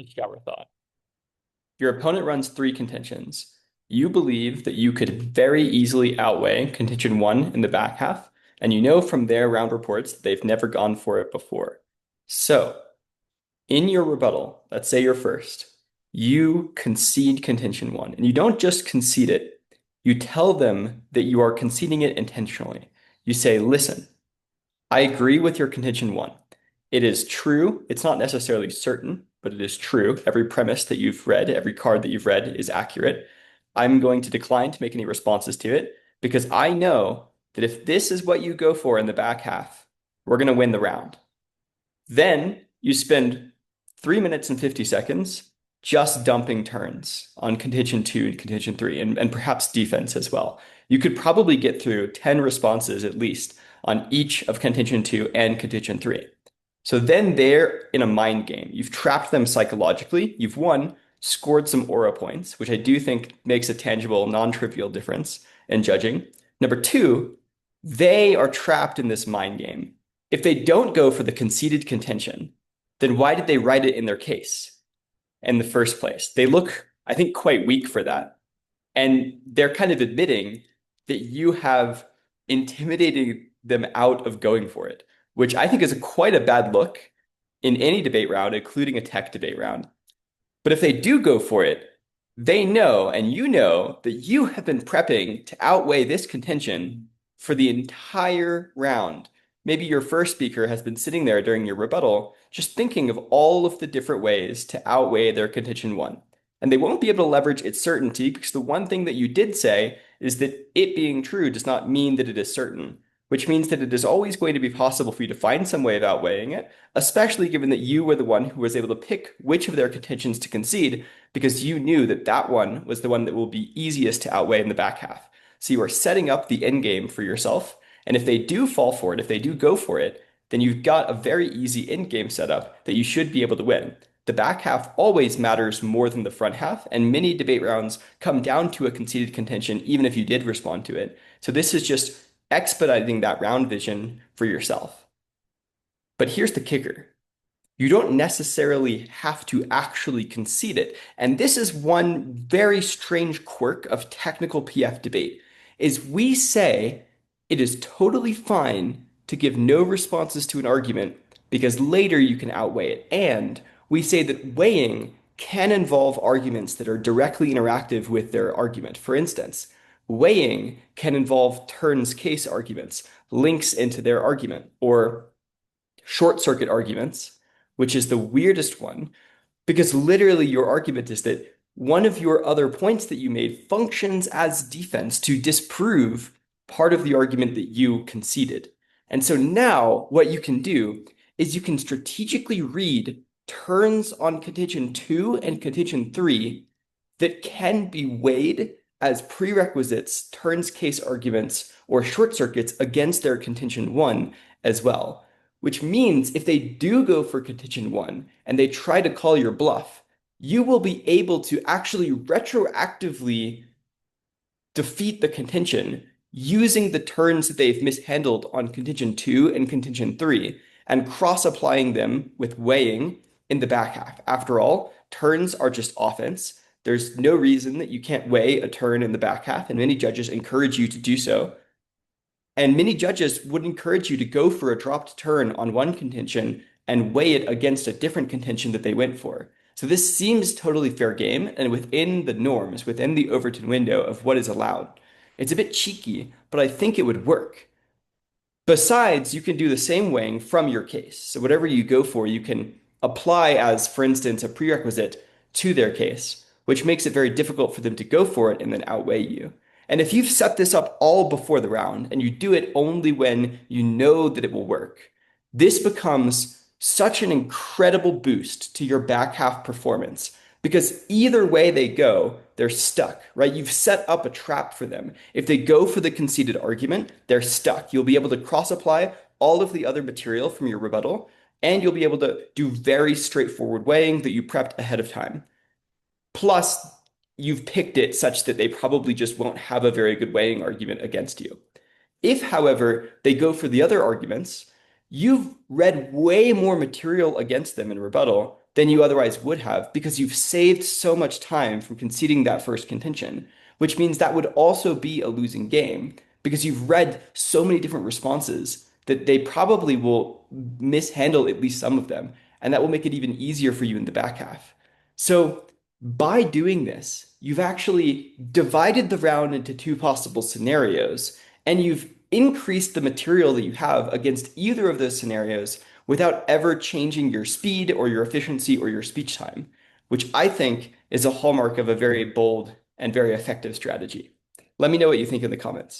Shower thought. Your opponent runs three contentions. You believe that you could very easily outweigh contention one in the back half, and you know from their round reports that they've never gone for it before. So, in your rebuttal, let's say you're first, you concede contention one, and you don't just concede it, you tell them that you are conceding it intentionally. You say, listen, I agree with your contention one. It is true. It's not necessarily certain, but it is true. Every premise that you've read, every card that you've read is accurate. I'm going to decline to make any responses to it because I know that if this is what you go for in the back half, we're going to win the round. Then you spend 3 minutes and 50 seconds just dumping turns on contention two and contention three, and perhaps defense as well. You could probably get through 10 responses at least on each of contention two and contention three. So then they're in a mind game. You've trapped them psychologically. You've won, scored some aura points, which I do think makes a tangible, non-trivial difference in judging. Number two, they are trapped in this mind game. If they don't go for the conceded contention, then why did they write it in their case in the first place? They look, I think, quite weak for that. And they're kind of admitting that you have intimidated them out of going for it, which I think is quite a bad look in any debate round, including a tech debate round. But if they do go for it, they know, and you know, that you have been prepping to outweigh this contention for the entire round. Maybe your first speaker has been sitting there during your rebuttal, just thinking of all of the different ways to outweigh their contention one. And they won't be able to leverage its certainty because the one thing that you did say is that it being true does not mean that it is certain, which means that it is always going to be possible for you to find some way of outweighing it, especially given that you were the one who was able to pick which of their contentions to concede because you knew that that one was the one that will be easiest to outweigh in the back half. So you are setting up the end game for yourself. And if they do fall for it, if they do go for it, then you've got a very easy end game setup that you should be able to win. The back half always matters more than the front half, and many debate rounds come down to a conceded contention, even if you did respond to it. So this is just expediting that round vision for yourself. But here's the kicker. You don't necessarily have to actually concede it. And this is one very strange quirk of technical PF debate, is we say it is totally fine to give no responses to an argument because later you can outweigh it. And we say that weighing can involve arguments that are directly interactive with their argument. For instance, weighing can involve turns case arguments, links into their argument, or short circuit arguments, which is the weirdest one, because literally your argument is that one of your other points that you made functions as defense to disprove part of the argument that you conceded. And so now what you can do is you can strategically read turns on contention two and contention three that can be weighed as prerequisites, turns case arguments, or short circuits against their contention one as well. Which means if they do go for contention one and they try to call your bluff, you will be able to actually retroactively defeat the contention using the turns that they've mishandled on contention two and contention three and cross-applying them with weighing in the back half. After all, turns are just offense. There's no reason that you can't weigh a turn in the back half, and many judges encourage you to do so. And many judges would encourage you to go for a dropped turn on one contention and weigh it against a different contention that they went for. So this seems totally fair game and within the norms, within the Overton window of what is allowed. It's a bit cheeky, but I think it would work. Besides, you can do the same weighing from your case. So whatever you go for, you can apply as, for instance, a prerequisite to their case, which makes it very difficult for them to go for it and then outweigh you. And if you've set this up all before the round and you do it only when you know that it will work, this becomes such an incredible boost to your back half performance because either way they go, they're stuck, right? You've set up a trap for them. If they go for the conceded argument, they're stuck. You'll be able to cross-apply all of the other material from your rebuttal, and you'll be able to do very straightforward weighing that you prepped ahead of time. Plus, you've picked it such that they probably just won't have a very good weighing argument against you. If, however, they go for the other arguments, you've read way more material against them in rebuttal than you otherwise would have because you've saved so much time from conceding that first contention, which means that would also be a losing game because you've read so many different responses that they probably will mishandle at least some of them, and that will make it even easier for you in the back half. So by doing this, you've actually divided the round into two possible scenarios, and you've increased the material that you have against either of those scenarios without ever changing your speed or your efficiency or your speech time, which I think is a hallmark of a very bold and very effective strategy. Let me know what you think in the comments.